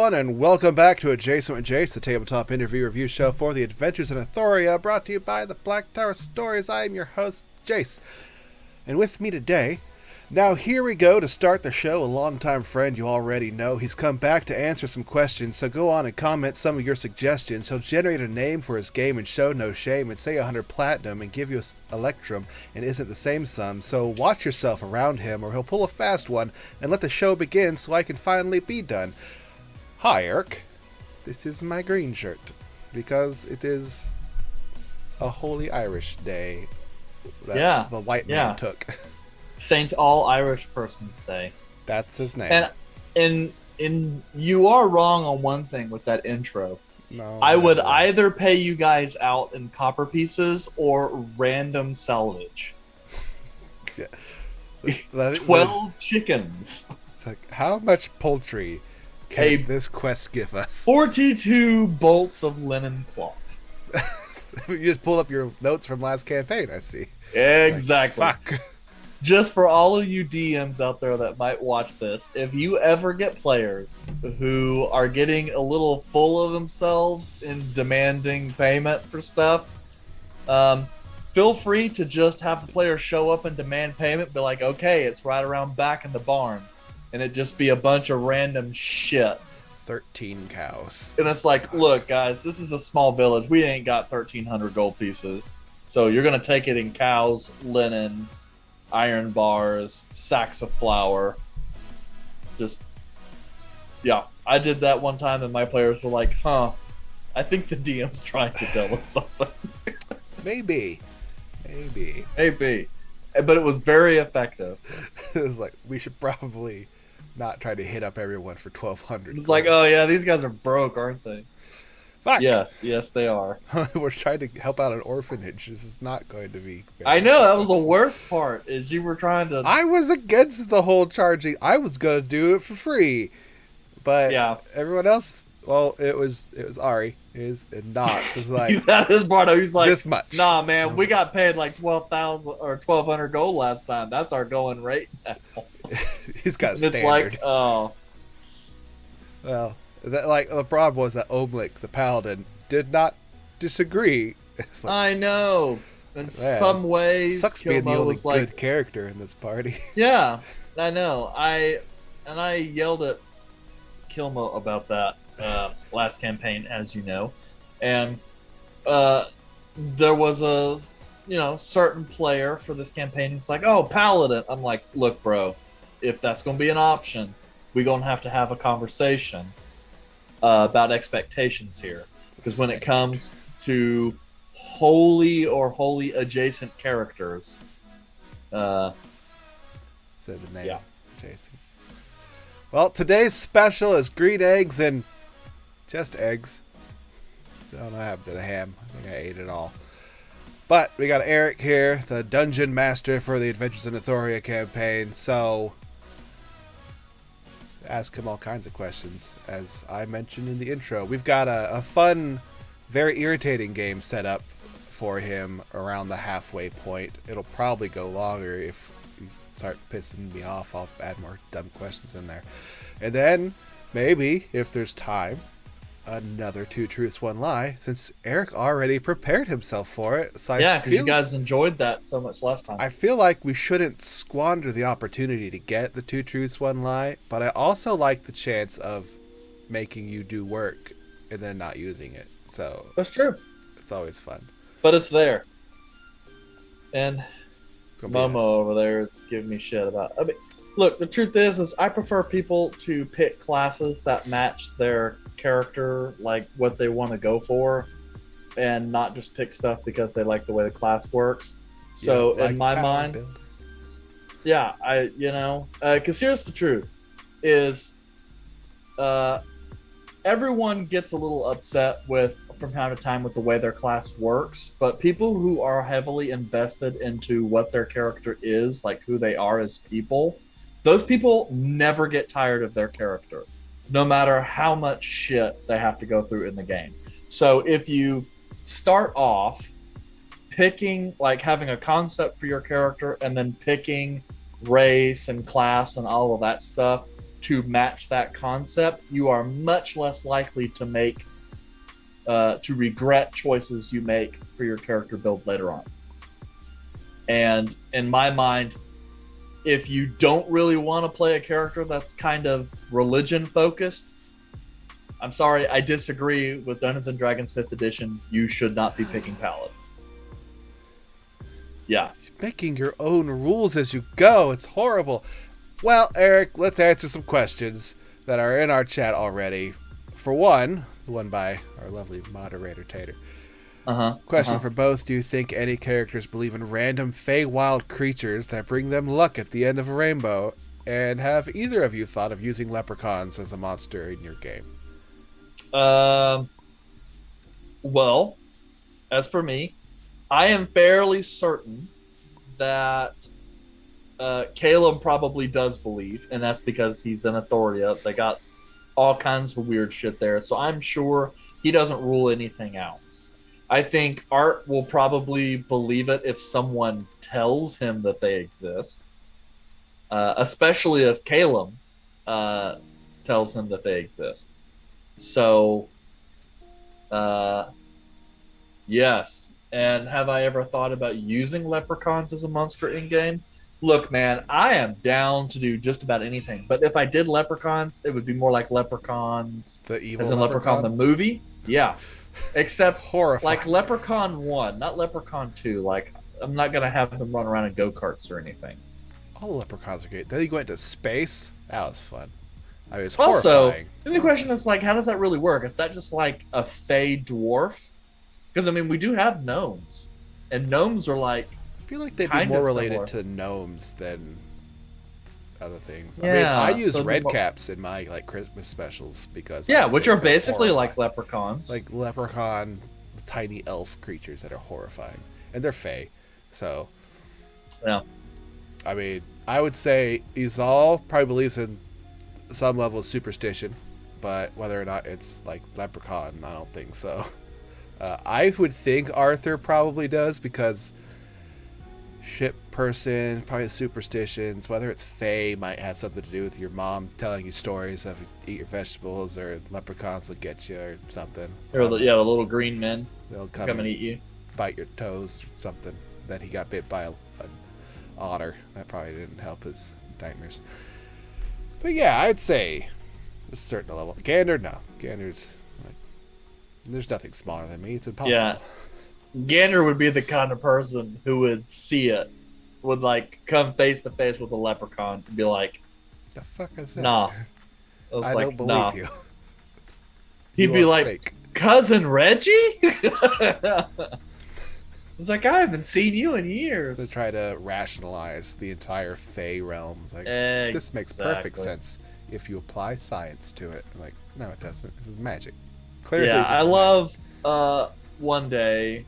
everyone, and welcome back to Adjacent with Jace, the tabletop interview review show for the Adventures in Athoria, brought to you by the Black Tower Stories. I am your host, Jace. And with me today, now here we go to start the show, a longtime friend you already know. He's come back to answer some questions, so go on and comment some of your suggestions. He'll generate a name for his game and show no shame and say 100 platinum and give you a electrum and isn't the same sum, so watch yourself around him or he'll pull a fast one and let the show begin so I can finally be done. Hi, Eric. This is my green shirt because it is a Holy Irish Day that the white man took. Saint All Irish Persons Day. That's his name. And you are wrong on one thing with that intro. No, I would either pay you guys out in copper pieces or random salvage. Yeah. 12 chickens. Like, how much poultry can this quest give us? 42 bolts of linen cloth. You just pulled up your notes from last campaign, I see. Exactly. Like, fuck. Just for all of you DMs out there that might watch this, if you ever get players who are getting a little full of themselves in demanding payment for stuff, feel free to just have the player show up and demand payment. Be like, okay, it's right around back in the barn. And it just be a bunch of random shit. 13 cows. And it's like, look, guys, this is a small village. We ain't got 1,300 gold pieces. So you're going to take it in cows, linen, iron bars, sacks of flour. Just, yeah. I did that one time and my players were like, I think the DM's trying to tell us something. Maybe. But it was very effective. It was like, we should probably not try to hit up everyone for 1,200. It's like, oh yeah, these guys are broke, aren't they? Fuck. Yes, they are. We're trying to help out an orphanage. This is not going to be very I know, that was the worst part, is you were trying to... I was against the whole charging. I was going to do it for free. But everyone else, well, it was Ari. And not. It was like, that is Bardo. He's like, this much. Nah, man, we got paid like 12,000 or 1,200 gold last time. That's our going rate now. He's got a standard. It's like, oh. Well, the problem was that Omlik, the paladin, did not disagree. Like, I know. In some ways, sucks being the only good character in this party. Yeah, I know. I yelled at Kilmo about that last campaign, as you know, and there was a certain player for this campaign who's like, oh, paladin. I'm like, look, bro, if that's going to be an option, we're going to have a conversation about expectations here, because when it comes to holy or holy adjacent characters, said the name, Jason. Well, today's special is green eggs and just eggs. I don't know what happened to the ham. I think I ate it all. But we got Eric here, the dungeon master for the Adventures in Athoria campaign, so ask him all kinds of questions. As I mentioned in the intro, we've got a fun, very irritating game set up for him around the halfway point. It'll probably go longer if you start pissing me off. I'll add more dumb questions in there. And then, maybe, if there's time, another 2 truths, 1 lie, since Eric already prepared himself for it. So because you guys enjoyed that so much last time. I feel like we shouldn't squander the opportunity to get the 2 truths, 1 lie, but I also like the chance of making you do work and then not using it. So that's true. It's always fun. But it's there. And Momo over there is giving me shit about it. I mean, look, the truth is I prefer people to pick classes that match their character, like what they want to go for, and not just pick stuff because they like the way the class works. So in my mind, because here's the truth, is everyone gets a little upset from time to time with the way their class works, but people who are heavily invested into what their character is, like who they are as people, those people never get tired of their character, no matter how much shit they have to go through in the game. So if you start off picking, like having a concept for your character and then picking race and class and all of that stuff to match that concept, you are much less likely to make to regret choices you make for your character build later on. And in my mind, if you don't really want to play a character that's kind of religion focused, I'm sorry, I disagree with Dungeons and Dragons 5th edition. You should not be picking Paladin. Yeah. You're making your own rules as you go. It's horrible. Well, Eric, let's answer some questions that are in our chat already. For one, the one by our lovely moderator, Tater. Question for both. Do you think any characters believe in random Feywild creatures that bring them luck at the end of a rainbow? And have either of you thought of using leprechauns as a monster in your game? Well, as for me, I am fairly certain that Caleb probably does believe, and that's because he's in Authoria. They got all kinds of weird shit there, so I'm sure he doesn't rule anything out. I think Art will probably believe it if someone tells him that they exist, especially if Caleb tells him that they exist. So, yes. And have I ever thought about using leprechauns as a monster in-game? Look, man, I am down to do just about anything. But if I did leprechauns, it would be more like Leprechauns. The evil as in Leprechaun the movie? Yeah. Except, horrifying. like Leprechaun 1, not Leprechaun 2. Like, I'm not going to have them run around in go-karts or anything. All the leprechauns are great. Then he went to space. That was fun. I mean, it's Also, horrifying. the question is, like, how does that really work? Is that just like a fey dwarf? Because, I mean, we do have gnomes. And gnomes are like... I feel like they'd be more related to gnomes than other things. Yeah, I mean, I use red caps in my like Christmas specials because which are basically like leprechauns, like leprechaun, tiny elf creatures that are horrifying, and they're fey. So, yeah, I mean, I would say Izal probably believes in some level of superstition, but whether or not it's like leprechaun, I don't think so. I would think Arthur probably does because. Ship person, probably superstitions, whether it's fae might have something to do with your mom telling you stories of eat your vegetables or leprechauns will get you or something. So, the little green men. They'll come and eat you. Bite your toes or something. Then he got bit by an otter. That probably didn't help his nightmares. But yeah, I'd say a certain level. Gander, no. Gander's like, there's nothing smaller than me. It's impossible. Yeah. Gander would be the kind of person who would see it, would like come face to face with a leprechaun and be like, "The fuck is that?" Nah, I don't believe you. He'd be like, fake. "Cousin Reggie?" It's like, I haven't seen you in years. To try to rationalize the entire Fey realm. It's like, this makes perfect sense if you apply science to it. I'm like, no, it doesn't. This is magic. Clearly, yeah, I love one day.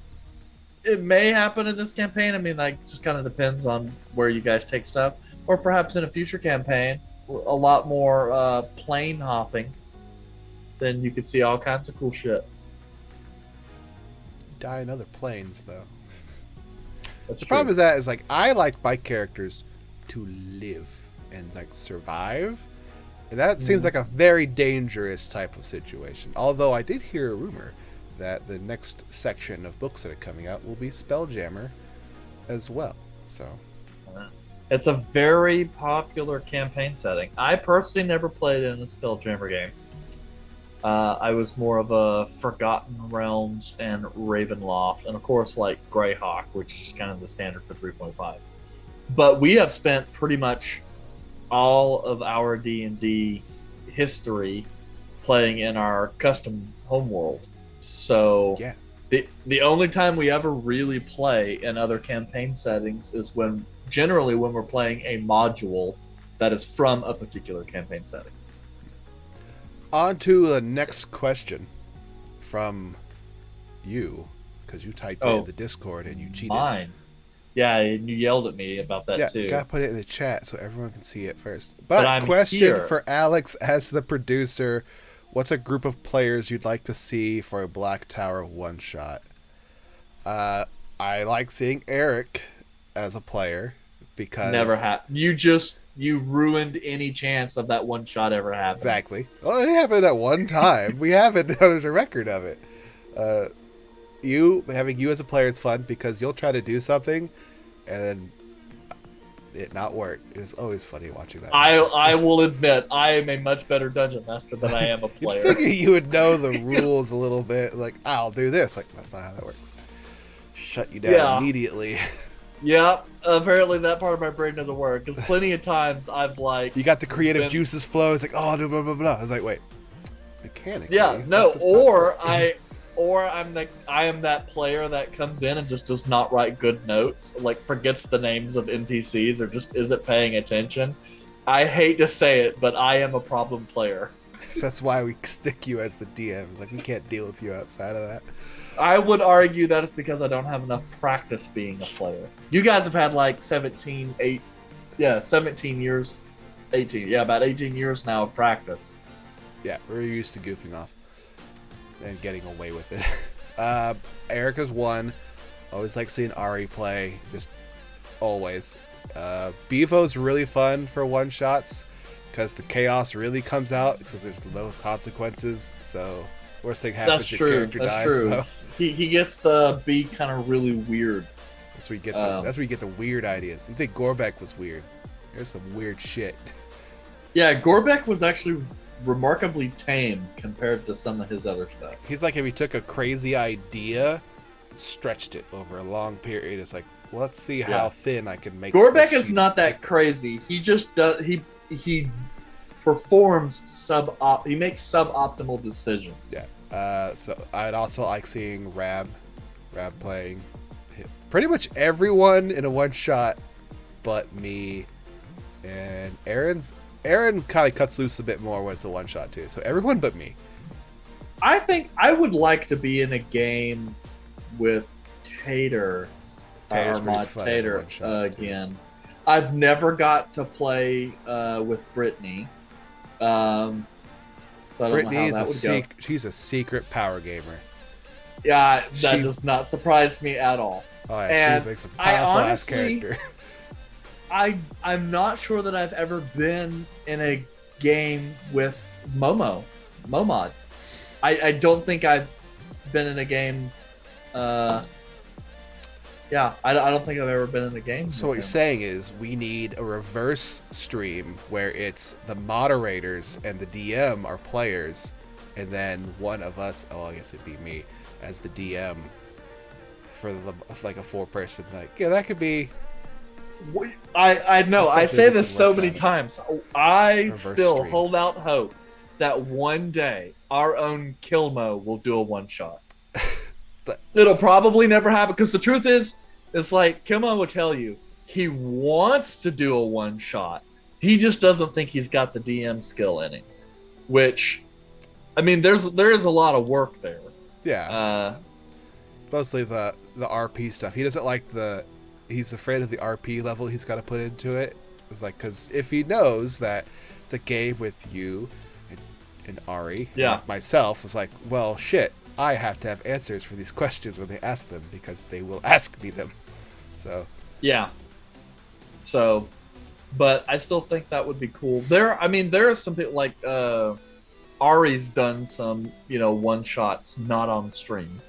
It may happen in this campaign. I mean, like, just kind of depends on where you guys take stuff. Or perhaps in a future campaign, a lot more plane hopping. Then you could see all kinds of cool shit. Die in other planes, though. That's the true. problem with that is, like, I like my characters to live and, like, survive. And that seems like a very dangerous type of situation. Although I did hear a rumor that the next section of books that are coming out will be Spelljammer as well. So it's a very popular campaign setting. I personally never played in a Spelljammer game. I was more of a Forgotten Realms and Ravenloft, and of course like Greyhawk, which is kind of the standard for 3.5. But we have spent pretty much all of our D&D history playing in our custom homeworld. So yeah. The only time we ever really play in other campaign settings is generally when we're playing a module that is from a particular campaign setting. On to the next question from you, because you typed it in the Discord and you cheated. Mine. Yeah, and you yelled at me about that too. Yeah, you gotta put it in the chat so everyone can see it first. But question for Alex as the producer. What's a group of players you'd like to see for a Black Tower one-shot? I like seeing Eric as a player because... Never had. You just you ruined any chance of that one shot ever happening. Exactly. Well, it happened at one time. We have it. There's a record of it. Having you as a player is fun because you'll try to do something and then it not work. It's always funny watching that. I will admit I am a much better dungeon master than I am a player. You'd figure you would know the rules a little bit. Like, I'll do this. Like, that's not how that works. Shut you down immediately. Yeah, apparently that part of my brain doesn't work. Because plenty of times I've like... You got the creative juices flow. It's like, oh, blah, blah, blah, blah. I was like, wait. Mechanically. Yeah, no, I am that player that comes in and just does not write good notes, like forgets the names of NPCs or just isn't paying attention. I hate to say it, but I am a problem player. That's why we stick you as the DM. It's like, we can't deal with you outside of that. I would argue that it's because I don't have enough practice being a player. You guys have had like 17 years, 18, about 18 years now of practice. Yeah, we're used to goofing off and getting away with it. Erica's one. Always like seeing Ari play, just always. Bevo's really fun for one-shots because the chaos really comes out because there's no consequences, so worst thing happens, your character dies. That's true. So. He gets to be kind of really weird. That's where you get the weird ideas. You think Gorbek was weird? There's some weird shit. Yeah, Gorbek was actually remarkably tame compared to some of his other stuff. He's like if he took a crazy idea, stretched it over a long period. It's like, well, let's see how thin I can make. Gorbek is not that crazy. He just does. He performs he makes suboptimal decisions. Yeah. So I'd also like seeing Rab playing pretty much everyone in a one shot, but me and Aaron kind of cuts loose a bit more when it's a one shot too. So everyone but me. I think I would like to be in a game with Tater again. I've never got to play with Brittany. So I don't know how that would go. She's a secret power gamer. Yeah, that does not surprise me at all. Oh yeah, she makes a powerful ass character. I'm not sure that I've ever been in a game with Momod. I don't think I've been in a game. I don't think I've ever been in a game. So what you're saying is we need a reverse stream where it's the moderators and the DM are players, and then one of us, I guess it'd be me, as the DM for like a 4-person night. Yeah, that could be. I know. I say this so many times. I still hold out hope that one day our own Kilmo will do a one-shot. It'll probably never happen because the truth is, it's like Kilmo will tell you he wants to do a one-shot. He just doesn't think he's got the DM skill in him. Which, I mean, there is a lot of work there. Yeah. Mostly the RP stuff. He doesn't like he's afraid of the RP level he's got to put into it. It's like, because if he knows that it's a game with you and Ari, like myself, was like, well, shit, I have to have answers for these questions when they ask them because they will ask me them. So. Yeah. So, but I still think that would be cool. There are some people like Ari's done some, one-shots not on stream.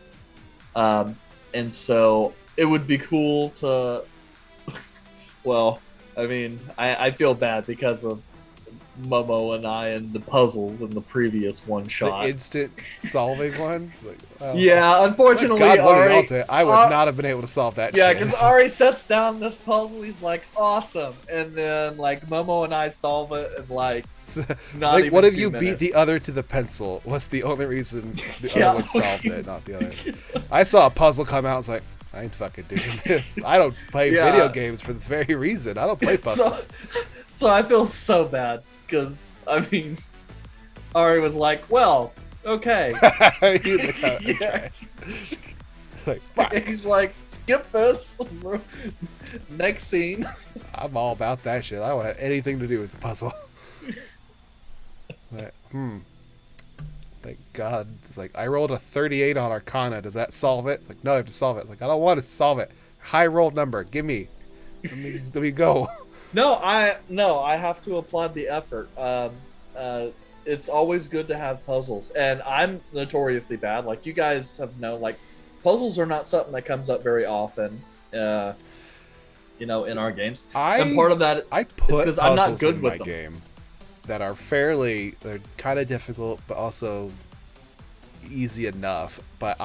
And so it would be cool to, well, I mean, I feel bad because of Momo and I and the puzzles in the previous one shot. The instant solving one? Yeah, unfortunately, Ari... I would not have been able to solve that shit. Yeah, because Ari sets down this puzzle, he's like, awesome. And then, Momo and I solve it in, not even what if 2 you minutes. beat the other to the pencil? What's the only reason the other one solved it, not the other one? I saw a puzzle come out, I was like, I ain't fucking doing this. I don't play video games for this very reason. I don't play puzzles. So I feel so bad, because, Ari was like, well, okay. Yeah. Like, fuck. He's like, skip this. Next scene. I'm all about that shit. I don't want to have anything to do with the puzzle. Thank God. It's like, I rolled a 38 on Arcana. Does that solve it? It's like, no, I have to solve it. It's like, I don't want to solve it. High roll number. Give me. Let me go. I have to applaud the effort. It's always good to have puzzles, and I'm notoriously bad. Like you guys have known, like puzzles are not something that comes up very often. In our games, and part of that I is put because I'm not puzzles good in with my them. game that are they're kind of difficult, but also easy enough. But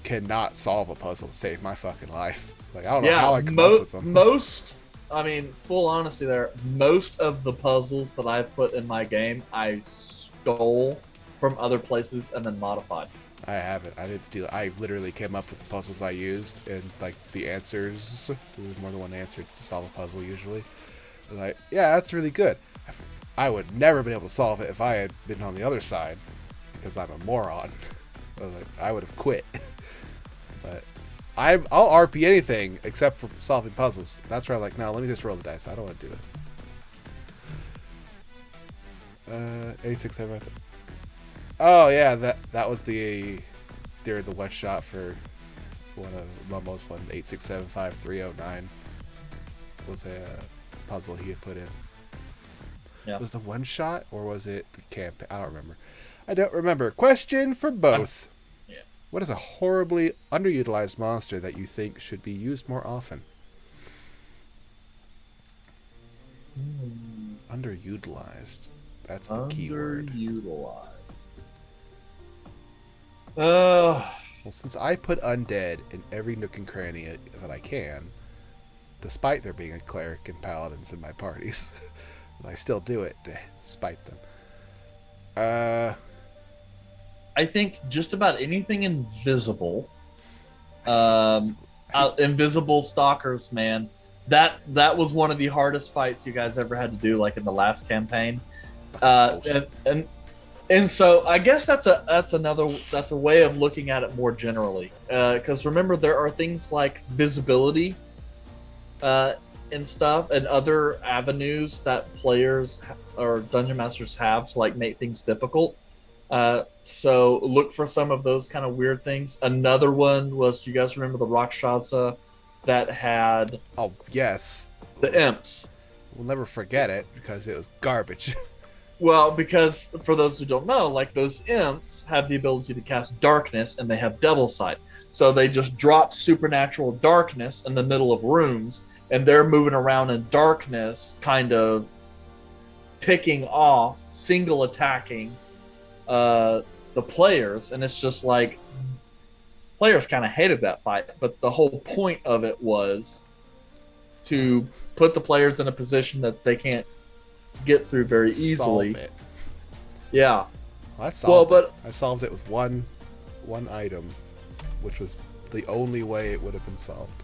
cannot solve a puzzle to save my fucking life. Like I don't know how I come up with them. Full honesty there, most of the puzzles that I've put in my game, I stole from other places and then modified. I haven't. I didn't steal. I literally came up with the puzzles I used and like the answers. There was more than one answer to solve a puzzle usually. I was like, yeah, that's really good. I would never been able to solve it if I had been on the other side because I'm a moron. I was like, I would have quit. But I'll RP anything except for solving puzzles. That's where I'm like, no, let me just roll the dice. I don't want to do this. 867. Oh yeah, that was during the West shot for one of Momo's one. 8675309 was a puzzle he had put in. Yeah. Was the one shot or was it the campaign? I don't remember. Question for both. Yeah. What is a horribly underutilized monster that you think should be used more often? Underutilized. That's the key word. Underutilized. Well, since I put undead in every nook and cranny that I can, despite there being a cleric and paladins in my parties, I still do it despite them. I think just about anything invisible. Invisible stalkers, man. That was one of the hardest fights you guys ever had to do, like in the last campaign. And so I guess that's a way of looking at it more generally. Because remember, there are things like visibility and stuff, and other avenues that players or dungeon masters have to like make things difficult. So look for some of those kind of weird things. Another one was, do you guys remember the Rakshasa that had? Oh yes, the imps. We'll never forget it because it was garbage. Well, because for those who don't know, like those imps have the ability to cast darkness and they have devil sight. So they just drop supernatural darkness in the middle of rooms and they're moving around in darkness, kind of picking off, single attacking the players. And it's just like, players kind of hated that fight. But the whole point of it was to put the players in a position that they can't get through very easily. Solve it. Yeah. Well, I solved it with one item, which was the only way it would have been solved.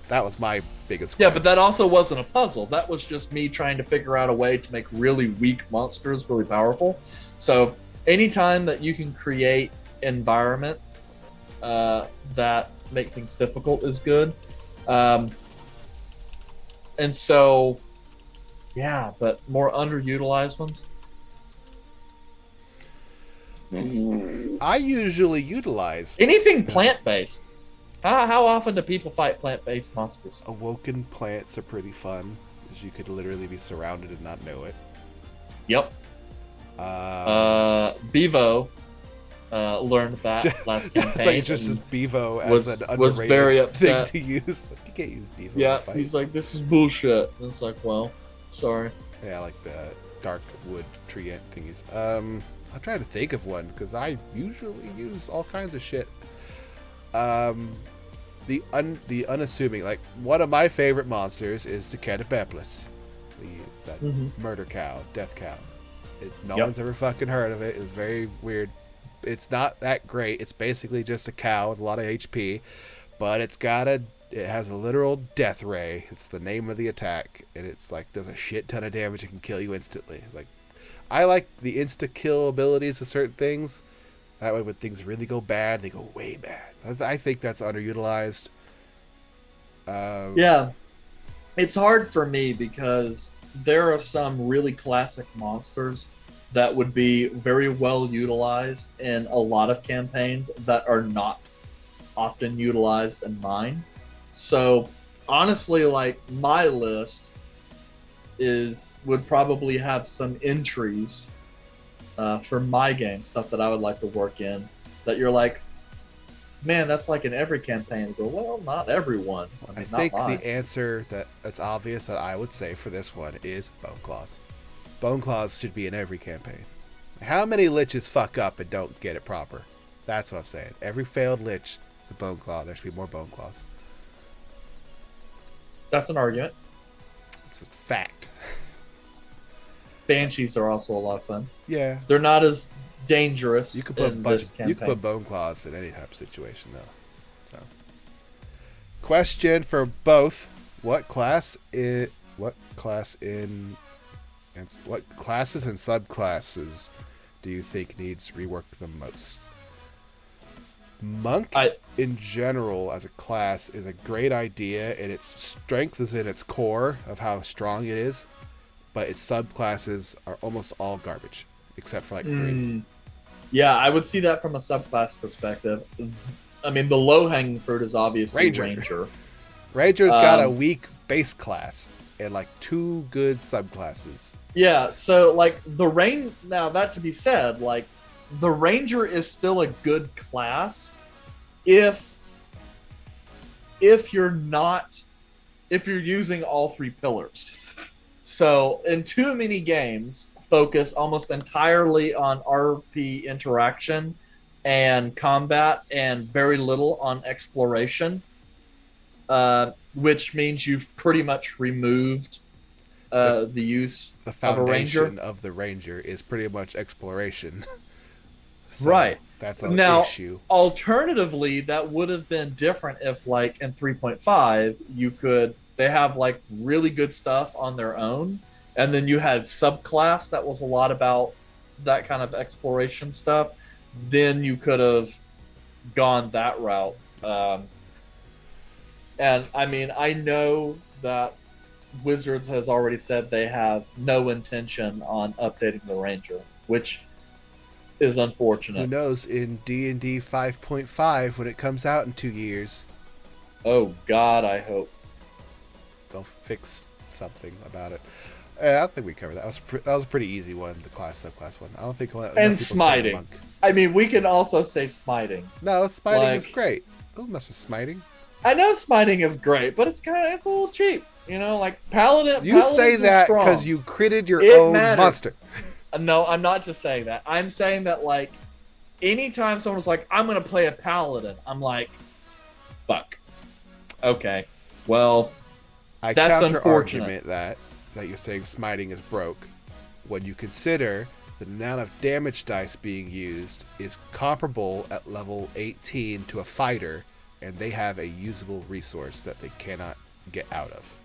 That was my biggest question. Yeah, but that also wasn't a puzzle. That was just me trying to figure out a way to make really weak monsters really powerful. So anytime that you can create environments that make things difficult is good. And so yeah, but more underutilized ones. I usually utilize anything plant-based. How often do people fight plant-based monsters? Awoken plants are pretty fun, because you could literally be surrounded and not know it. Yep. Bevo learned that last campaign. Like just as Bevo as an underrated was very upset thing to use. Like, you can't use Bevo. Yeah, to fight. He's like, this is bullshit. And it's like, well, sorry. Yeah, like the dark wood tree thingies. I'm trying to think of one because I usually use all kinds of shit. The unassuming, like one of my favorite monsters is the Catapeplis, that murder cow, death cow. No one's ever fucking heard of it. It's very weird. It's not that great. It's basically just a cow with a lot of HP, but it has a literal death ray. It's the name of the attack, and it's like does a shit ton of damage and can kill you instantly. Like, I like the insta kill abilities of certain things. That way, when things really go bad, they go way bad. I think that's underutilized. Yeah, it's hard for me because there are some really classic monsters that would be very well utilized in a lot of campaigns that are not often utilized in mine. So honestly, like my list would probably have some entries for my game, stuff that I would like to work in, that you're like, man, that's like in every campaign. You go, well, not everyone. I not think mine. the answer that's obvious that I would say for this one is Bone Claws. Bone Claws should be in every campaign. How many liches fuck up and don't get it proper? That's what I'm saying. Every failed lich is a Bone Claw. There should be more Bone Claws. That's an argument. It's a fact. Banshees are also a lot of fun. Yeah. They're not as dangerous. You could put you could put Bone Claws in any type of situation though. So, question for both: what classes and subclasses do you think needs rework the most? Monk in general as a class is a great idea, and its strength is in its core of how strong it is, but its subclasses are almost all garbage except for like 3. Yeah, I would see that from a subclass perspective. I mean, the low-hanging fruit is obviously Ranger. Ranger's got a weak base class and like 2 good subclasses. Yeah, so like now that to be said, like the Ranger is still a good class if you're using all 3 pillars. So in too many games, focus almost entirely on RP interaction and combat and very little on exploration, which means you've pretty much removed the use the of a Ranger. foundation of the Ranger is pretty much exploration. So right. That's an issue. Alternatively, that would have been different if, like, in 3.5, they have, like, really good stuff on their own, and then you had subclass that was a lot about that kind of exploration stuff. Then you could have gone that route. And, I mean, I know that Wizards has already said they have no intention on updating the Ranger, which is unfortunate. Who knows, in D&D 5.5 when it comes out in 2 years. Oh God, I hope they'll fix something about it. I don't think we covered that. That was a pretty easy one, the subclass one. I don't think and smiting. I mean, we can also say smiting. No, smiting is great. Don't mess with smiting. I know smiting is great, but it's a little cheap. You know, like Paladin. You say that because you critted your own monster. No, I'm not just saying that. I'm saying that, like, anytime someone's like, I'm going to play a Paladin, I'm like, fuck. Okay. Well, that's unfortunate. that you're saying smiting is broke when you consider the amount of damage dice being used is comparable at level 18 to a fighter, and they have a usable resource that they cannot get out of.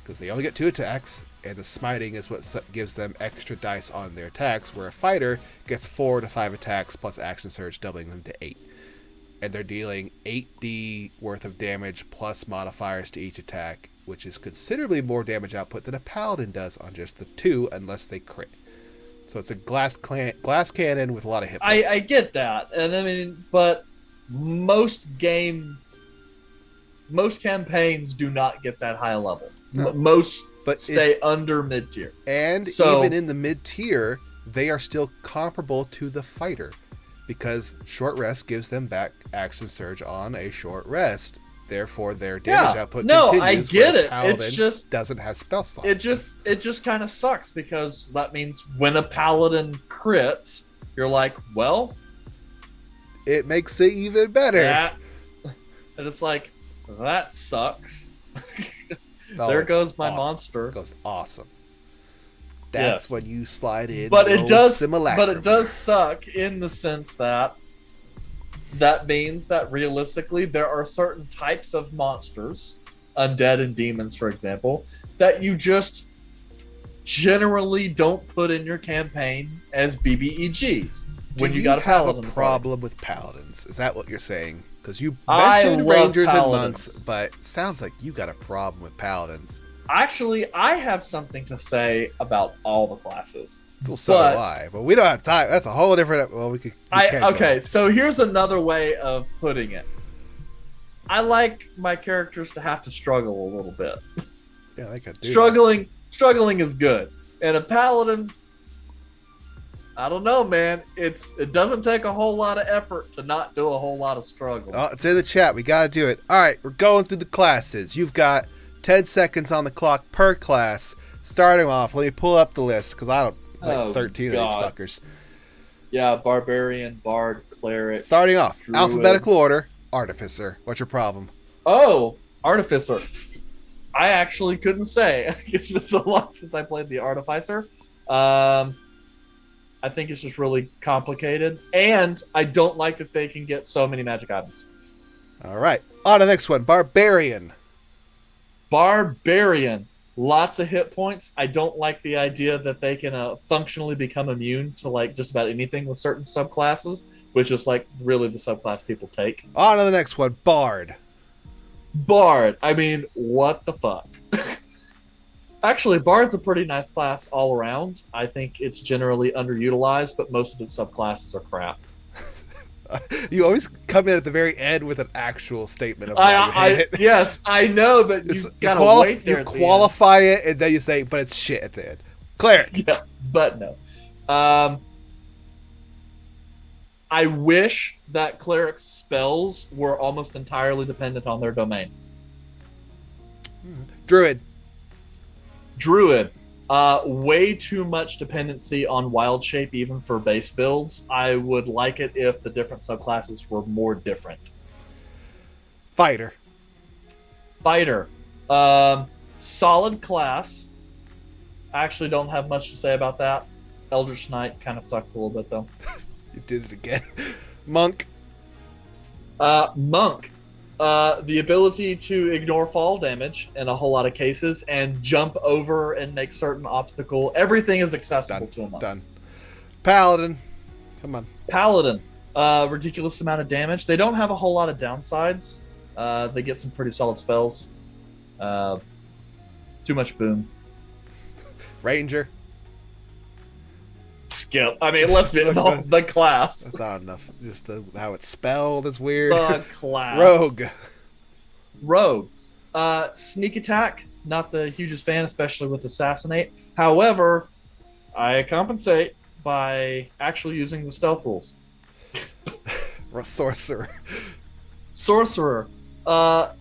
Because they only get 2 attacks, and the smiting is what gives them extra dice on their attacks, where a fighter gets 4 to 5 attacks plus action surge, doubling them to 8. And they're dealing 8d worth of damage plus modifiers to each attack, which is considerably more damage output than a paladin does on just the 2, unless they crit. So it's a glass cannon with a lot of hit points. I get that, and I mean, but most campaigns do not get that high level. No. Most stay under mid-tier. And even in the mid-tier, they are still comparable to the fighter, because short rest gives them back action surge on a short rest. Therefore, their damage output continues. No, I get it. It's just doesn't have spell slots. It just kind of sucks, because that means when a paladin crits, you're like, well, it makes it even better. And it's like, that sucks. There goes my monster. It goes awesome. That's when you slide in. But it does suck in the sense that means that realistically there are certain types of monsters, undead and demons, for example, that you just generally don't put in your campaign as BBEGs. When you got a paladin, have a problem with paladins? Is that what you're saying? Because you mentioned rangers and monks, but it sounds like you got a problem with paladins. Actually, I have something to say about all the classes. So do I, but we don't have time. That's a whole different. Well, we could. So here's another way of putting it. I like my characters to have to struggle a little bit. Yeah, they could struggling is good. And a paladin, I don't know, man. It doesn't take a whole lot of effort to not do a whole lot of struggle. Oh, it's in the chat. We got to do it. All right, we're going through the classes. You've got 10 seconds on the clock per class. Starting off, let me pull up the list because I don't like 13 God. of these fuckers. Yeah, barbarian, bard, cleric. Starting off, Druid. alphabetical order, artificer. What's your problem? Oh, artificer. I actually couldn't say. It's been so long since I played the artificer. I think it's just really complicated, and I don't like that they can get so many magic items. All right, on to the next one, barbarian. Barbarian. Lots of hit points. I don't like the idea that they can functionally become immune to like just about anything with certain subclasses, which is like really the subclass people take. On to the next one, bard. Bard. I mean, what the fuck? Actually, Bard's a pretty nice class all around. I think it's generally underutilized, but most of its subclasses are crap. You always come in at the very end with an actual statement of why you hate it. Yes, I know that you gotta wait there. You qualify it, and then you say, but it's shit at the end. Cleric. Yeah, but no. I wish that cleric's spells were almost entirely dependent on their domain. Druid. Druid. Way too much dependency on wild shape, even for base builds. I would like it if the different subclasses were more different. Fighter. Fighter. Solid class. I actually don't have much to say about that. Eldritch Knight kind of sucked a little bit, though. You did it again. Monk. Monk. The ability to ignore fall damage in a whole lot of cases and jump over and make certain obstacle. Everything is accessible to a monk. Done. Paladin. Come on. Paladin. Ridiculous amount of damage. They don't have a whole lot of downsides. They get some pretty solid spells. Too much boom. Ranger. Skip. I mean, let's be the class. That's not enough. Just how it's spelled is weird. The class. Rogue. Sneak attack. Not the hugest fan, especially with assassinate. However, I compensate by actually using the stealth rules. Sorcerer.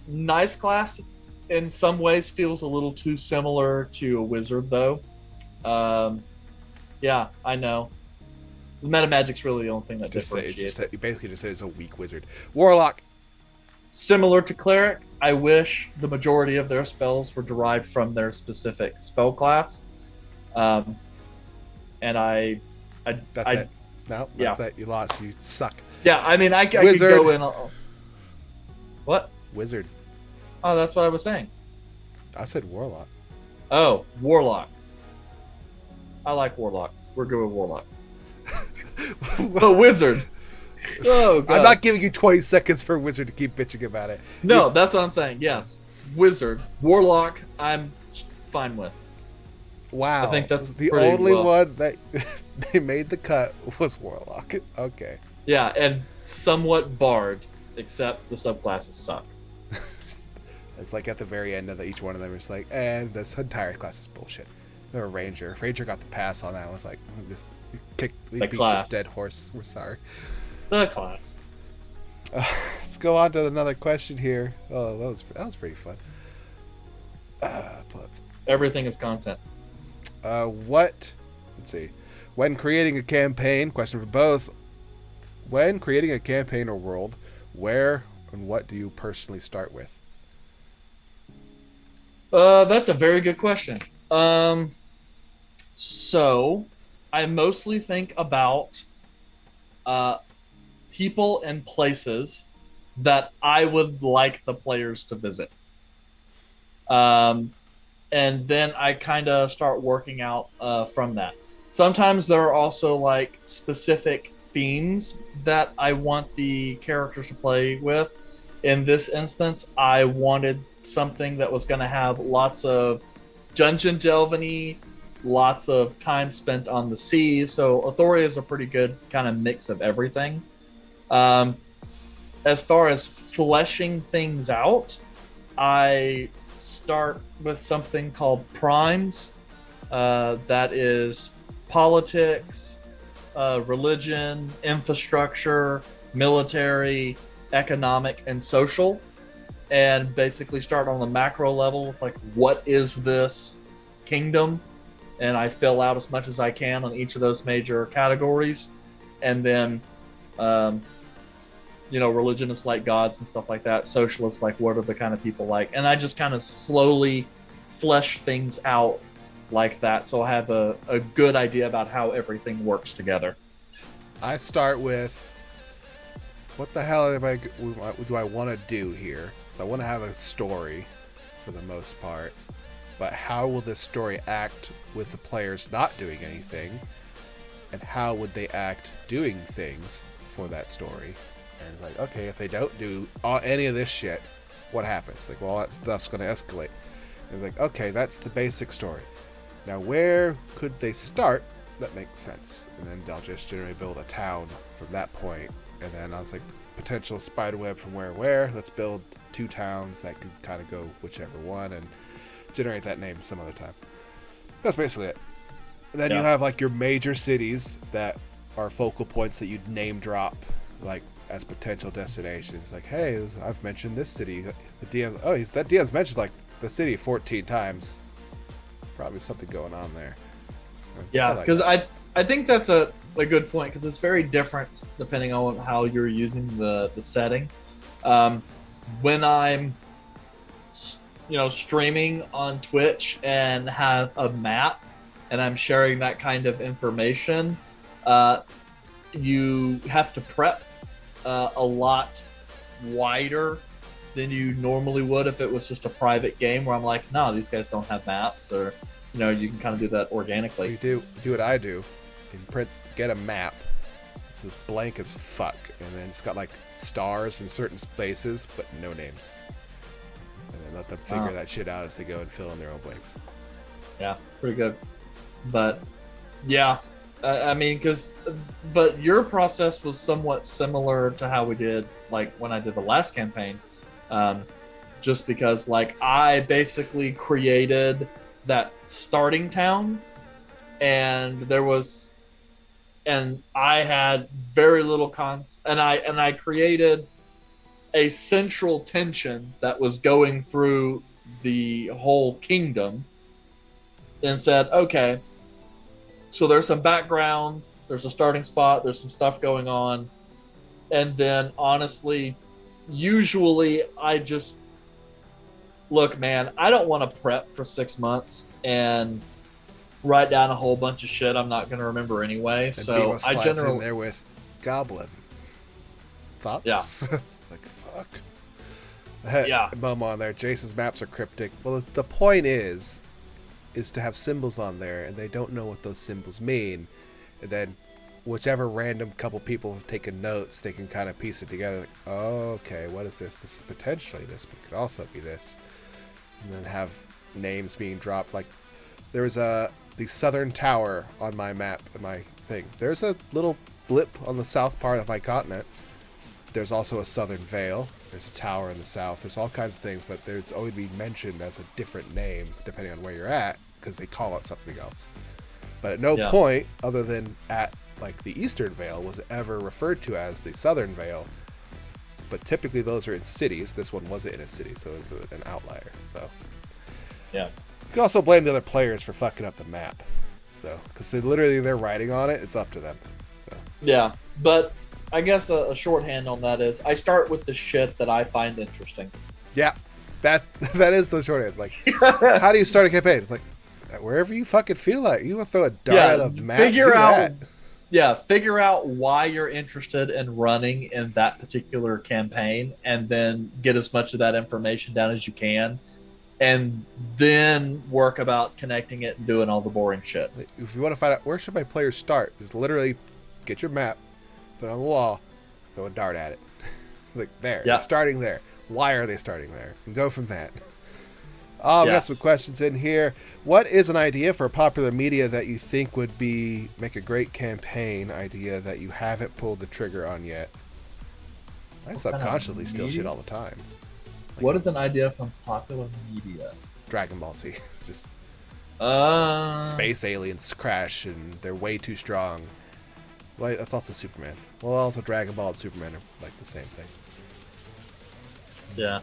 Nice class. In some ways, feels a little too similar to a wizard, though. Yeah, I know. The metamagic's really the only thing that differentiates it. You basically just said it's a weak wizard. Warlock. Similar to cleric, I wish the majority of their spells were derived from their specific spell class. And That's it. No, that's it. You lost. You suck. Yeah, I mean, I could go in. What? Wizard. Oh, that's what I was saying. I said warlock. Oh, warlock. I like warlock. We're good with warlock. But wizard. Oh, God. I'm not giving you 20 seconds for wizard to keep bitching about it. No, that's what I'm saying. Yes, wizard, warlock. I'm fine with. Wow. I think that's the only one that made the cut was warlock. Okay. Yeah, and somewhat bard, except the subclasses suck. It's like at the very end of each one of them, it's like, and this entire class is bullshit. They're a ranger. Ranger got the pass on that. I was like, we beat this dead horse. We're sorry. The class. Let's go on to another question here. Oh, that was pretty fun. Everything is content. Let's see. When creating a campaign, question for both. When creating a campaign or world, where and what do you personally start with? That's a very good question. So I mostly think about people and places that I would like the players to visit. And then I kind of start working out from that. Sometimes there are also like specific themes that I want the characters to play with. In this instance, I wanted something that was going to have lots of dungeon delving-y, lots of time spent on the sea. So Authority is a pretty good kind of mix of everything. As far as fleshing things out, I start with something called primes. that is politics, religion, infrastructure, military, economic, and social. And basically start on the macro level. It's like, what is this kingdom? And I fill out as much as I can on each of those major categories. And then, religionists like gods and stuff like that. Socialists, like, what are the kind of people like? And I just kind of slowly flesh things out like that. So I have a good idea about how everything works together. I start with, what the hell do I want to do here? So I want to have a story for the most part, but how will this story act with the players not doing anything, and how would they act doing things for that story? And it's like, okay, if they don't do any of this shit, what happens? Like, well, that stuff's going to escalate. And it's like, okay, that's the basic story. Now, where could they start that makes sense? And then they'll just generally build a town from that point. And then I was like, potential spiderweb from where. Let's build 2 towns that could kind of go whichever one and generate that name some other time. That's basically it. And then you have like your major cities that are focal points that you'd name drop, like as potential destinations. Like, hey, I've mentioned this city. The DM, that DM's mentioned like the city 14 times. Probably something going on there. Yeah, because I think that's a good point, because it's very different depending on how you're using the setting. When I'm streaming on Twitch and have a map and I'm sharing that kind of information, you have to prep a lot wider than you normally would if it was just a private game where I'm like, no, these guys don't have maps, or you can kind of do that organically. You do what I do. You get a map. It's as blank as fuck, and then it's got like stars in certain spaces, but no names. And then let them figure that shit out as they go and fill in their own blanks. Yeah, pretty good. But yeah, but your process was somewhat similar to how we did, like when I did the last campaign. Just because, like, I basically created that starting town, and I had very little and I created a central tension that was going through the whole kingdom, and said, okay, so there's some background, there's a starting spot, there's some stuff going on, and then honestly, usually I just look, man, I don't want to prep for 6 months and write down a whole bunch of shit I'm not going to remember anyway. And so I generally in there with goblin thoughts. Yeah. Like, fuck. Yeah. Momo on there. Jace's maps are cryptic. Well, the point is to have symbols on there, and they don't know what those symbols mean. And then whichever random couple people have taken notes, they can kind of piece it together. Like, oh, okay, what is this? This is potentially this, but it could also be this. And then have names being dropped. Like, there was the southern tower on my map, my thing. There's a little blip on the south part of my continent. There's also a southern vale. There's a tower in the south. There's all kinds of things, but there's always be mentioned as a different name depending on where you're at, because they call it something else. But at no point, other than at like the eastern vale, was ever referred to as the southern vale. But typically those are in cities. This one wasn't in a city, so it was an outlier. So yeah, you can also blame the other players for fucking up the map. So because they're writing on it, it's up to them. So yeah, but I guess a shorthand on that is I start with the shit that I find interesting. Yeah, that is the short answer. Like, how do you start a campaign? It's like, wherever you fucking feel like. You want to throw a dart at a map? Figure out why you're interested in running in that particular campaign, and then get as much of that information down as you can, and then work about connecting it and doing all the boring shit. If you want to find out where should my players start, just literally get your map, put it on the wall, throw a dart at it. Like, there. Yeah. They're starting there. Why are they starting there? And go from that. We got some questions in here. What is an idea for popular media that you think would make a great campaign idea that you haven't pulled the trigger on yet? I subconsciously steal shit all the time. Like, what is an idea from popular media? Dragon Ball Z. Just Space aliens crash and they're way too strong. Well, that's also Superman. Well, also Dragon Ball and Superman are like the same thing. Yeah.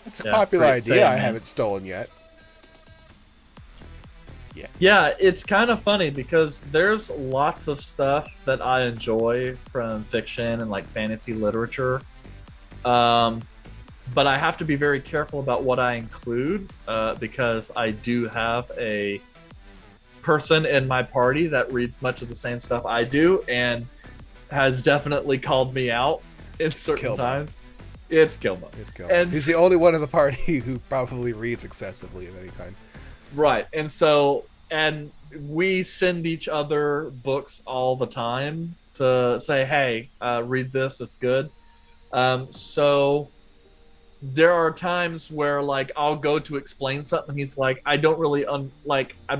It's a popular idea I haven't stolen yet. Yeah, it's kind of funny because there's lots of stuff that I enjoy from fiction and like fantasy literature. But I have to be very careful about what I include because I do have a person in my party that reads much of the same stuff I do and has definitely called me out in certain times. It's Kilmo. And he's the only one in the party who probably reads excessively of any kind. Right. And we send each other books all the time to say, hey, read this, it's good. So there are times where like I'll go to explain something. He's like, I don't really I'm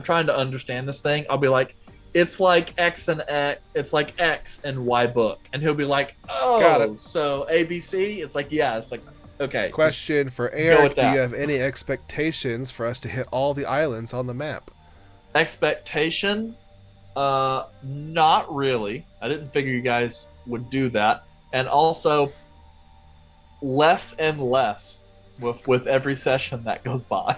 trying to understand this thing. I'll be like, it's like X and Y book, and he'll be like, oh, got it. So ABC. It's like, yeah. It's like, okay. Question for Eric: do you have any expectations for us to hit all the islands on the map? Expectation? Not really. I didn't figure you guys would do that, and also less and less with every session that goes by.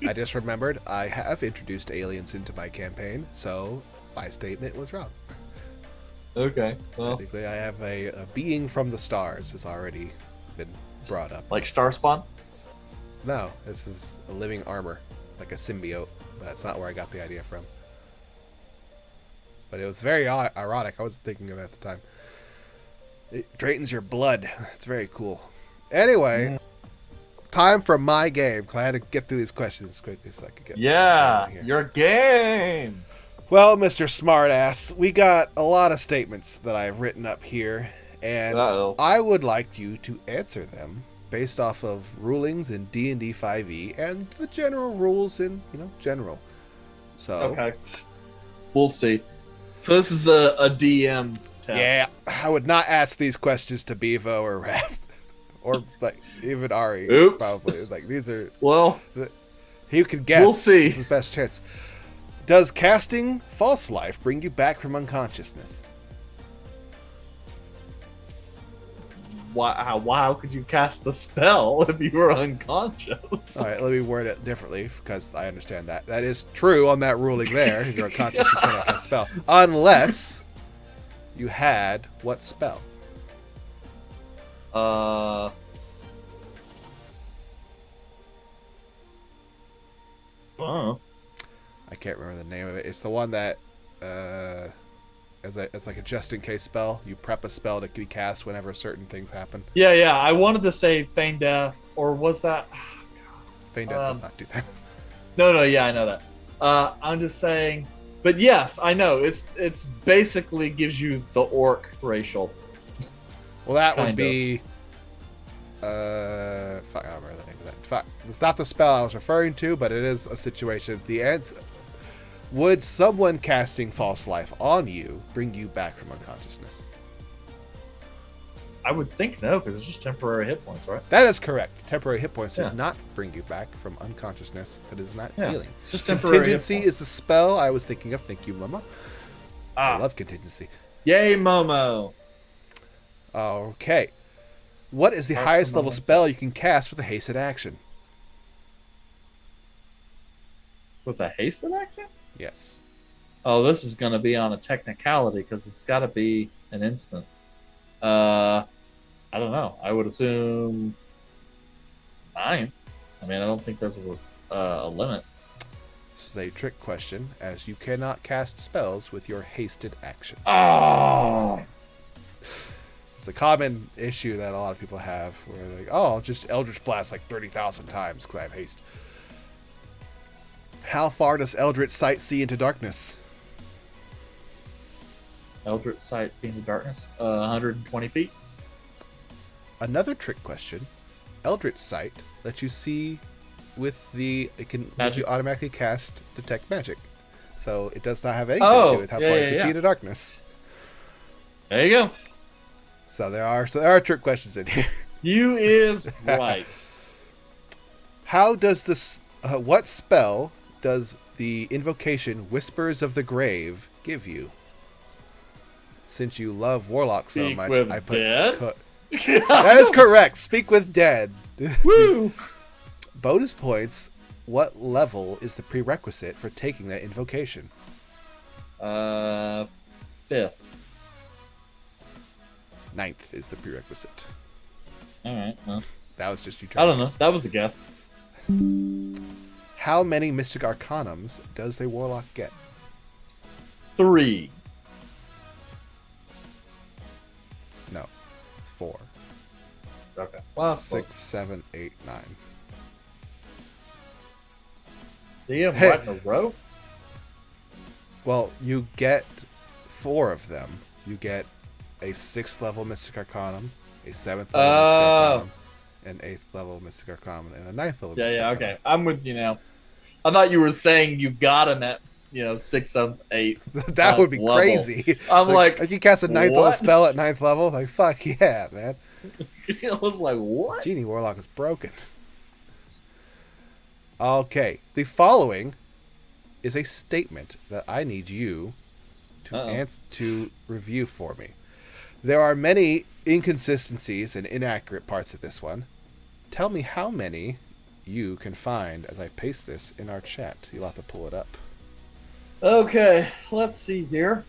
I just remembered I have introduced aliens into my campaign, so my statement was wrong. Okay. Well, technically, I have a being from the stars has already been brought up. Like Starspawn? No, this is a living armor, like a symbiote. That's not where I got the idea from. But it was very ironic. I wasn't thinking of it at the time. It drains your blood. It's very cool. Anyway, time for my game. I had to get through these questions quickly so I could get your game. Well, Mr. Smartass, we got a lot of statements that I've written up here, and I would like you to answer them based off of rulings in D&D 5e and the general rules in, general. So okay, we'll see. So this is a DM test. Yeah, I would not ask these questions to Bevo or Raph. Or like even Ari. Oops. Probably. Like these are he could guess. We'll see. This is his best chance. Does casting False Life bring you back from unconsciousness? How could you cast the spell if you were unconscious? All right, let me word it differently because I understand that. That is true on that ruling there. If you're unconscious, you cannot cast a spell. Unless you had what spell? I can't remember the name of it. It's the one that as like a just in case spell. You prep a spell to be cast whenever certain things happen. Yeah. I wanted to say Feign Death, or was that? Feign Death does not do that. No. Yeah, I know that. I'm just saying. But yes, I know. It's basically gives you the orc racial. Well, that would be. Fuck, I don't remember the name of that. Fuck, it's not the spell I was referring to, but it is a situation. The answer: would someone casting False Life on you bring you back from unconsciousness? I would think no, because it's just temporary hit points, right? That is correct. Temporary hit points do not bring you back from unconsciousness, but it is not healing. It's just temporary. Contingency is the spell I was thinking of. Thank you, Momo. I love contingency. Yay, Momo. Okay. What is the highest level spell you can cast with a hasted action? With a hasted action? Yes. Oh, this is going to be on a technicality because it's got to be an instant. I don't know. I would assume 9th. I mean, I don't think there's a limit. This is a trick question, as you cannot cast spells with your hasted action. Oh! It's a common issue that a lot of people have, where they're like, I'll just Eldritch Blast like 30,000 times because I have haste. How far does Eldritch Sight see into darkness? Eldritch Sight see into darkness? 120 feet. Another trick question. Eldritch Sight lets you see with it can let you automatically cast Detect Magic. So it does not have anything to do with how far you can see into darkness. There you go. So there are trick questions in here. You is right. How does this? What spell does the invocation Whispers of the Grave give you? Since you love Warlock so Speak much, with I put... dead? That is correct. Speak with dead. Woo! Bonus points. What level is the prerequisite for taking that invocation? 5th. 9th is the prerequisite. Alright, well. That was just you I trying don't to know. guess. That was a guess. How many Mystic Arcanums does a Warlock get? 3. No. It's 4. Okay. Well, 6, 7, 8, 9. do you have Hey. right in a row? Well, you get 4 of them. You get a 6th level Mystic Arcanum, a 7th level Mystic Arcanum, an 8th level Mystic Arcanum, and a 9th level Mystic Arcanum. Okay. I'm with you now. I thought you were saying you got him at, 6th, 7th, 8th. That would be level. crazy. I'm like, you cast a 9th level what? spell at 9th level? Like, fuck yeah, man. I was like, what? Genie Warlock is broken. Okay, the following is a statement that I need you to review for me. There are many inconsistencies and inaccurate parts of this one. Tell me how many you can find as I paste this in our chat. You'll have to pull it up. Okay, let's see here.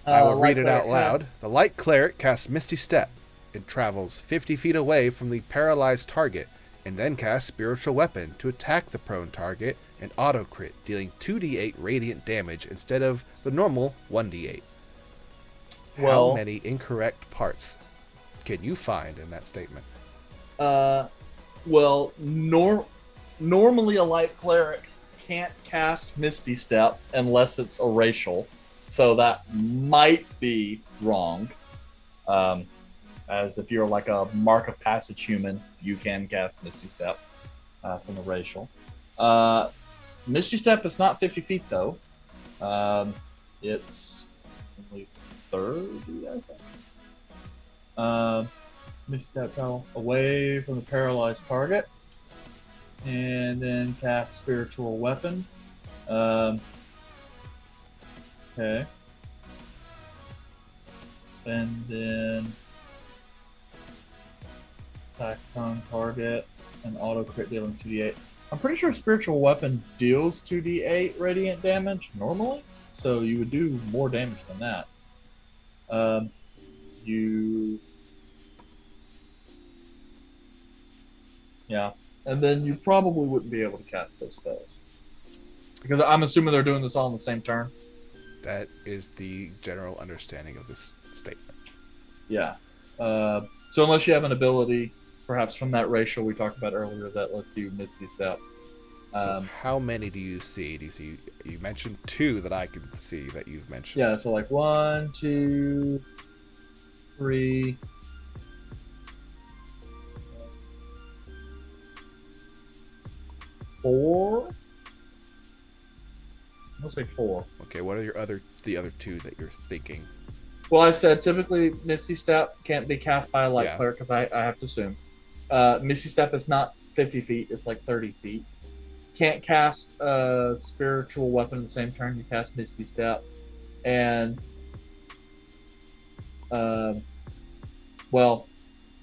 I will read it out loud. The Light Cleric casts Misty Step. It travels 50 feet away from the paralyzed target, and then casts Spiritual Weapon to attack the prone target and auto-crit, dealing 2d8 radiant damage instead of the normal 1d8. How many incorrect parts can you find in that statement? Well, normally a light cleric can't cast Misty Step unless it's a racial, so that might be wrong. As if you're like a Mark of Passage human, you can cast Misty Step from the racial. Misty Step is not 50 feet, though. It's only 30, I think. Misty Step fell away from the paralyzed target. And then cast Spiritual Weapon. Okay. And then attack prone target and auto crit dealing 2d8. I'm pretty sure Spiritual Weapon deals 2d8 radiant damage normally, so you would do more damage than that. Yeah, and then you probably wouldn't be able to cast those spells. Because I'm assuming they're doing this all in the same turn. That is the general understanding of this statement. Yeah. So unless you have an ability, perhaps from that racial we talked about earlier, that lets you Misty Step. So how many do you see? You mentioned 2 that I can see that you've mentioned. Yeah, so like 1, 2, 3, 4. I'll say 4. Okay, what are the other 2 that you're thinking? Well, I said typically Misty Step can't be cast by a light cleric because I have to assume. Misty Step is not 50 feet; it's like 30 feet. Can't cast a Spiritual Weapon in the same turn you cast Misty Step, and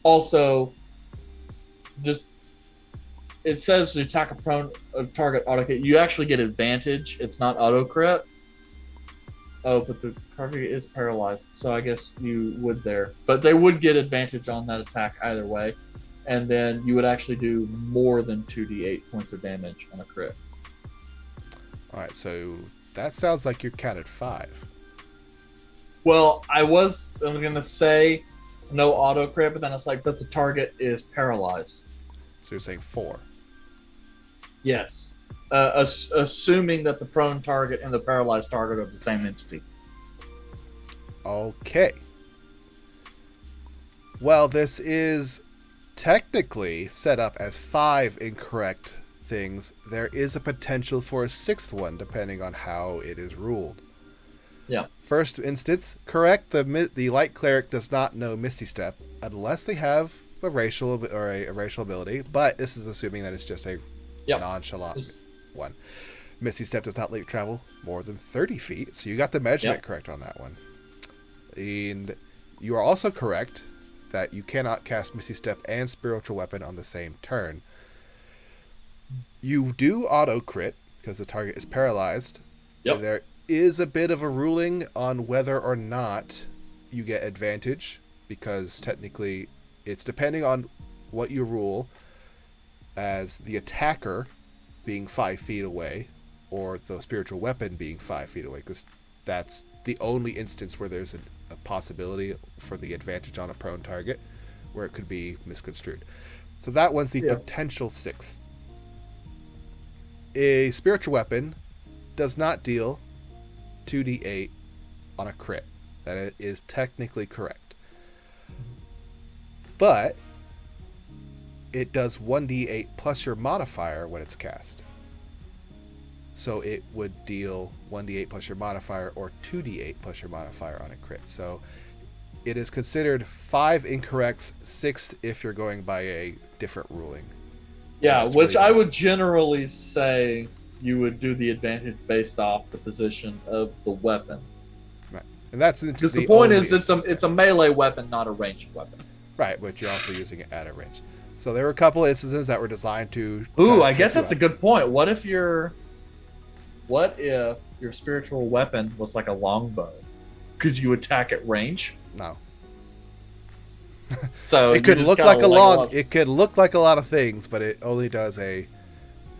also just it says to attack a target auto crit. You actually get advantage. It's not auto crit. Oh, but the target is paralyzed, so I guess you would there. But they would get advantage on that attack either way, and then you would actually do more than 2d8 points of damage on a crit. All right, so that sounds like you're counted 5. Well, I'm going to say no auto crit, but then it's like, but the target is paralyzed. So you're saying 4. Yes. Assuming that the prone target and the paralyzed target are the same entity. Okay. Well, this is technically set up as 5 incorrect things. There is a potential for a 6th one, depending on how it is ruled. Yeah. First instance, correct. The Light Cleric does not know Misty Step unless they have a racial or a racial ability. But this is assuming that it's just a nonchalant one. Misty Step does not let you travel more than 30 feet, so you got the measurement correct on that one. And you are also correct that you cannot cast Misty Step and Spiritual Weapon on the same turn. You do auto-crit, because the target is paralyzed. Yep. There is a bit of a ruling on whether or not you get advantage, because technically it's depending on what you rule as the attacker being 5 feet away or the spiritual weapon being 5 feet away, because that's the only instance where there's a possibility for the advantage on a prone target where it could be misconstrued. So that one's the potential 6th. A spiritual weapon does not deal 2d8 on a crit. That is technically correct. But it does 1d8 plus your modifier when it's cast. So it would deal 1d8 plus your modifier or 2d8 plus your modifier on a crit. So it is considered 5 incorrects, 6th if you're going by a different ruling. Yeah, which I would generally say you would do the advantage based off the position of the weapon. Right. And that's because the point is it's a melee weapon, not a ranged weapon. Right, but you're also using it at a range. So there were a couple instances that were designed to... Ooh, I guess that's a good point. What if your spiritual weapon was like a longbow? Could you attack at range? No. So it could look like a long. It could look like a lot of things, but it only does a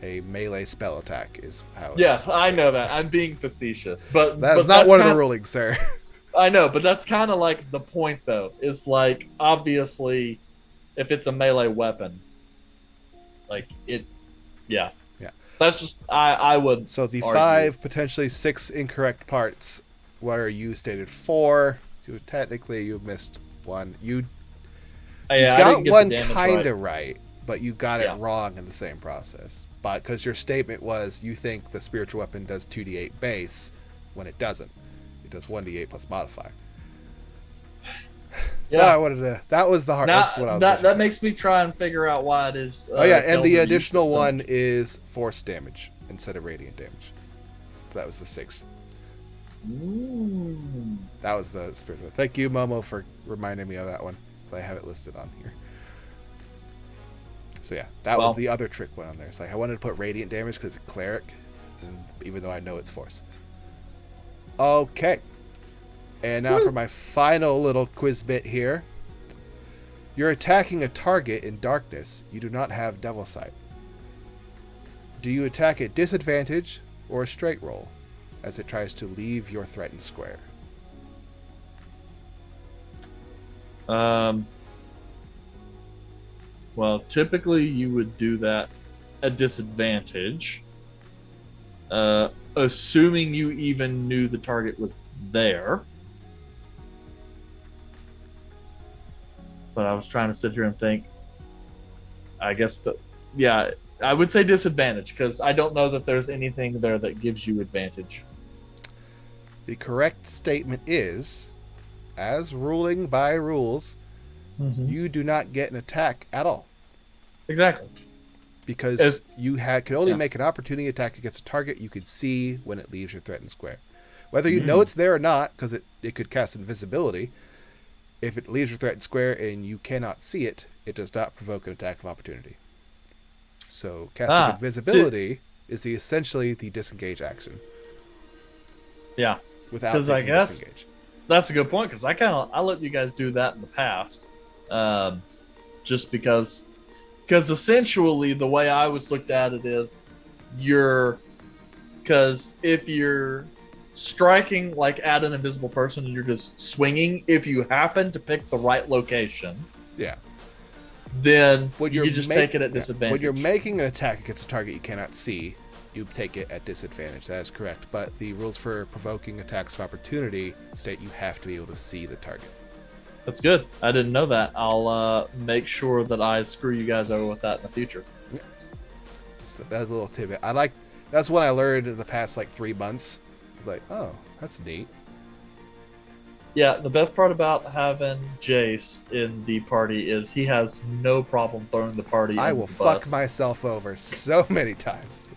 melee spell attack. Is how. Yes, I know that. I'm being facetious, but that's not one of the rulings, sir. I know, but that's kind of like the point, though. Is like obviously, if it's a melee weapon, like it, yeah. That's just I would. So the argue. 5 potentially 6 incorrect parts, where you stated 4. So technically, you missed 1. You got one kind of right, but you got it wrong in the same process. But because your statement was you think the spiritual weapon does 2d8 base, when it doesn't. It does 1d8 plus modifier. So I wanted to. That was the hard. That's what I was that makes me try and figure out why it is. And the additional one is force damage instead of radiant damage. So that was the 6th. Ooh. That was the spiritual. Thank you, Momo, for reminding me of that one. So I have it listed on here. So yeah, that was the other trick one on there. It's like I wanted to put radiant damage because it's cleric, and even though I know it's force. Okay. And now for my final little quiz bit here. You're attacking a target in darkness. You do not have Devil Sight. Do you attack at disadvantage or a straight roll as it tries to leave your threatened square? Well, typically you would do that at disadvantage, assuming you even knew the target was there. But I was trying to sit here and think. I guess I would say disadvantage because I don't know that there's anything there that gives you advantage. The correct statement is, as ruling by rules, you do not get an attack at all. Exactly. Because you can only make an opportunity attack against a target you could see when it leaves your threatened square. Whether you know it's there or not, because it could cast invisibility, if it leaves your threatened square and you cannot see it, it does not provoke an attack of opportunity. So casting invisibility is essentially the disengage action. Yeah. Without taking disengage. That's a good point because I let you guys do that in the past, just because essentially the way I was looked at it is because if you're striking like at an invisible person and you're just swinging, if you happen to pick the right location, then you just take it at disadvantage. When you're making an attack against a target you cannot see, you take it at disadvantage. That is correct. But the rules for provoking attacks of opportunity state you have to be able to see the target. That's good. I didn't know that. I'll make sure that I screw you guys over with that in the future. Yeah. So that's a little tidbit. That's what I learned in the past 3 months. Like, oh, that's neat. Yeah, the best part about having Jace in the party is he has no problem throwing the party. I will fuck myself over so many times.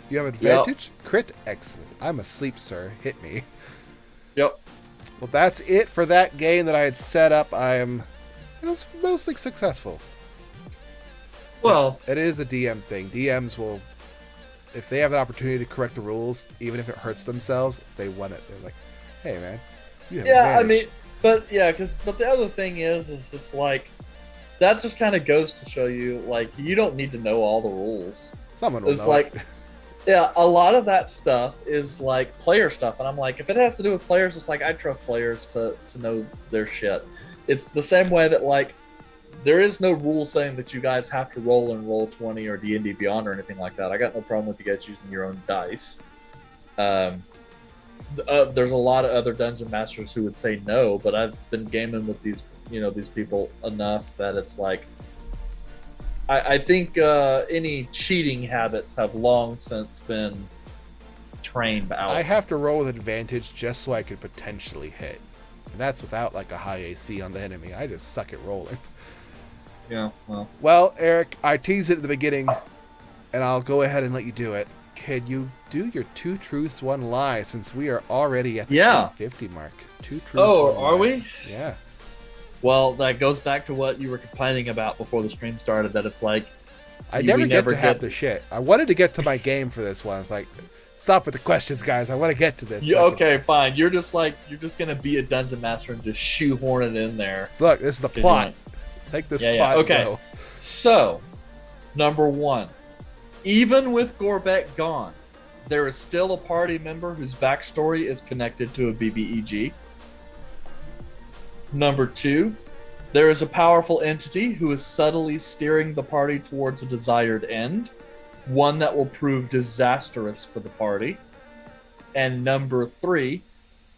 You have advantage? Yep. Crit? Excellent. I'm asleep, sir. Hit me. Yep. Well, that's it for that game that I had set up. It was mostly successful. Well, it is a DM thing. DMs will, if they have an opportunity to correct the rules, even if it hurts themselves, they want it. They're like, hey, man, you have advantage. I mean, but the other thing is it's like, that just kind of goes to show you, like, you don't need to know all the rules. Someone will know like, it. Yeah, a lot of that stuff is like player stuff, and I'm like, if it has to do with players, it's like I trust players to know their shit. It's the same way that like there is no rule saying that you guys have to roll in Roll20 or D&D Beyond or anything like that. I got no problem with you guys using your own dice. There's a lot of other dungeon masters who would say no, but I've been gaming with these people enough that it's like I think any cheating habits have long since been trained out. I have to roll with advantage just so I could potentially hit. And that's without like a high AC on the enemy. I just suck at rolling. Yeah, well, Eric, I teased it at the beginning, and I'll go ahead and let you do it. Can you do your 2 truths, 1 lie, since we are already at the 50 mark? 2 truths, 1 lie. Oh, are we? Yeah. Well, that goes back to what you were complaining about before the stream started, that it's like... I never get to have the shit. I wanted to get to my game for this one. I was like, stop with the questions, guys. I want to get to this. Okay, fine. You're just going to be a dungeon master and just shoehorn it in there. Look, this is the plot. Take this plot Okay. and go. So, number 1. Even with Gorbeck gone, there is still a party member whose backstory is connected to a BBEG. Number 2, there is a powerful entity who is subtly steering the party towards a desired end, one that will prove disastrous for the party. And number 3,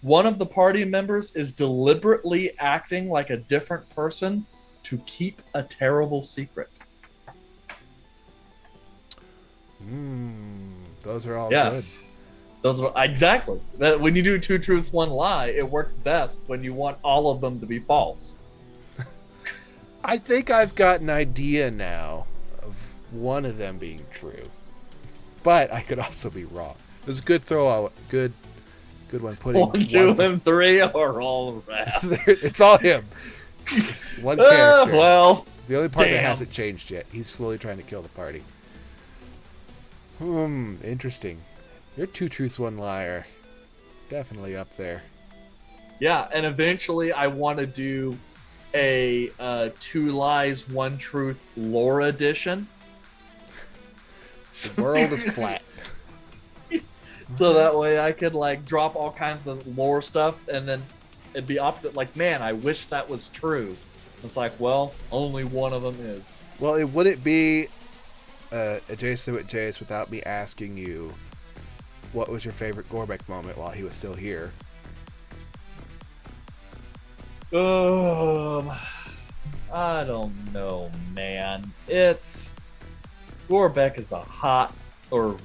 one of the party members is deliberately acting like a different person to keep a terrible secret. Those are all good. Those are exactly. When you do 2 truths, 1 lie, it works best when you want all of them to be false. I think I've got an idea now of one of them being true, but I could also be wrong. It was a good throw out. Good one. Putting 1, 2, and 3 are all rap. It's all him. It's one character. Well, it's the only part that hasn't changed yet. He's slowly trying to kill the party. Interesting. Your 2 truths, 1 lie are definitely up there. Yeah, and eventually I want to do a 2 lies, 1 truth lore edition. The world is flat. So that way I could like drop all kinds of lore stuff, and then it'd be opposite. Like, man, I wish that was true. It's like, well, only one of them is. Well, it wouldn't be adjacent with Jace without me asking you, what was your favorite Gorbeck moment while he was still here? I don't know, man. Gorbeck is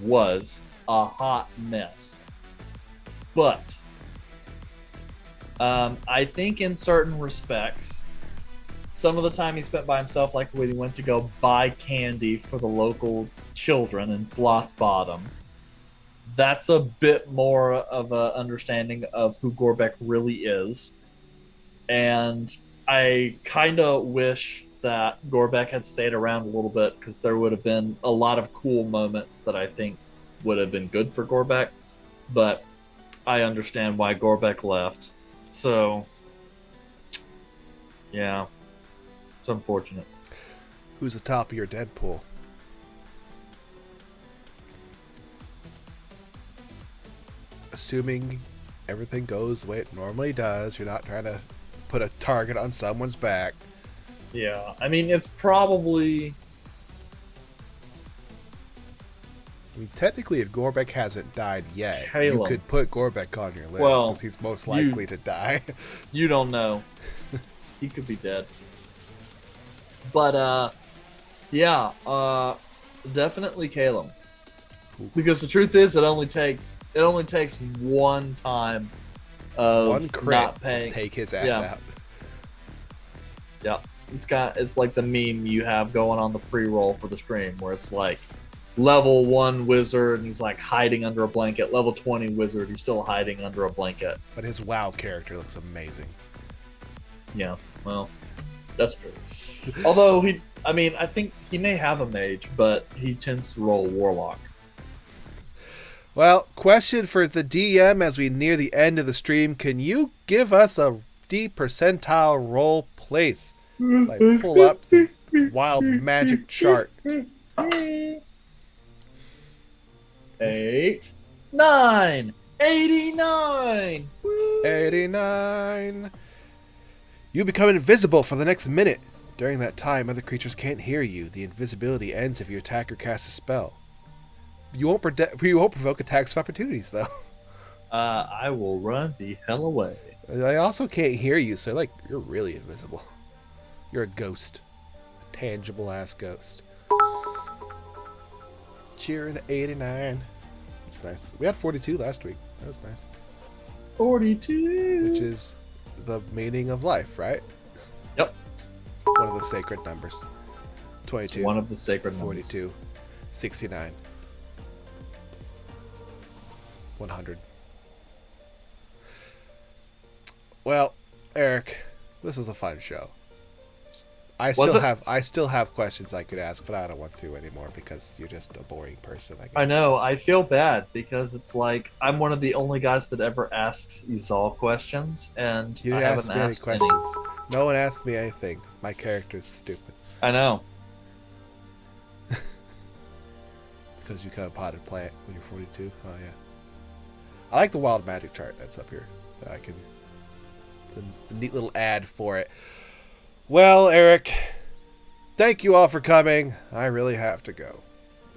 was a hot mess. But I think in certain respects, some of the time he spent by himself, like when he went to go buy candy for the local children in Flott's Bottom, that's a bit more of an understanding of who Gorbeck really is. And I kind of wish that Gorbeck had stayed around a little bit, because there would have been a lot of cool moments that I think would have been good for Gorbeck. But I understand why Gorbeck left. So, yeah. It's unfortunate. Who's the top of your Deadpool? Assuming everything goes the way it normally does, you're not trying to put a target on someone's back. Yeah, I mean, it's probably... I mean, technically, if Gorbeck hasn't died yet, Caleb. You could put Gorbeck on your list, Well, because he's most likely to die. You don't know. He could be dead. But, definitely Caleb. Because the truth is, it only takes 1 time of one crit not paying. Take his ass out. Yeah, it's like the meme you have going on the pre-roll for the stream, where it's like, level 1 wizard and he's like hiding under a blanket. Level 20 wizard, he's still hiding under a blanket. But his WoW character looks amazing. Yeah, well, that's true. Although I think he may have a mage, but he tends to roll warlock. Well, question for the DM as we near the end of the stream. Can you give us a D percentile roll, please? I pull up the wild magic chart. 8, 9, 89. 89. You become invisible for the next minute. During that time, other creatures can't hear you. The invisibility ends if your attacker casts a spell. You won't provoke attacks of opportunities, though. I will run the hell away. I also can't hear you, so you're really invisible. You're a ghost. A tangible ass ghost. Cheer the 89. It's nice. We had 42 last week. That was nice. 42. Which is the meaning of life, right? Yep. One of the sacred numbers. 22. One of the sacred 42. numbers. 69. 100. Well, Eric, this is a fun show. I still have questions I could ask, but I don't want to anymore because you're just a boring person, I guess. I know. I feel bad because it's like I'm one of the only guys that ever asks Izal questions, and you didn't ask me any questions. No one asked me anything. My character's stupid. I know. Because you kind of potted plant when you're 42. Oh yeah. I like the wild magic chart that's up here. It's a neat little ad for it. Well, Eric, thank you all for coming. I really have to go.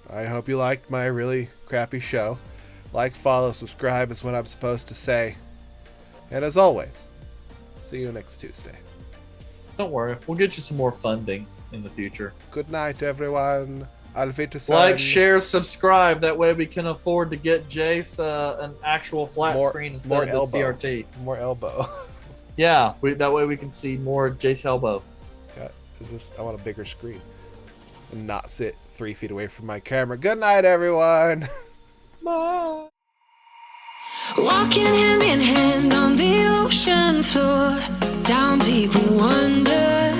I hope you liked my really crappy show. Like, follow, subscribe is what I'm supposed to say. And as always, see you next Tuesday. Don't worry. We'll get you some more funding in the future. Good night, everyone. Like, share, subscribe. That way we can afford to get Jace an actual flat screen instead of the CRT. More elbow. Yeah, that way we can see more Jace elbow. I want a bigger screen. And not sit 3 feet away from my camera. Good night, everyone. Bye. Walking hand in hand on the ocean floor. Down deep we wonder.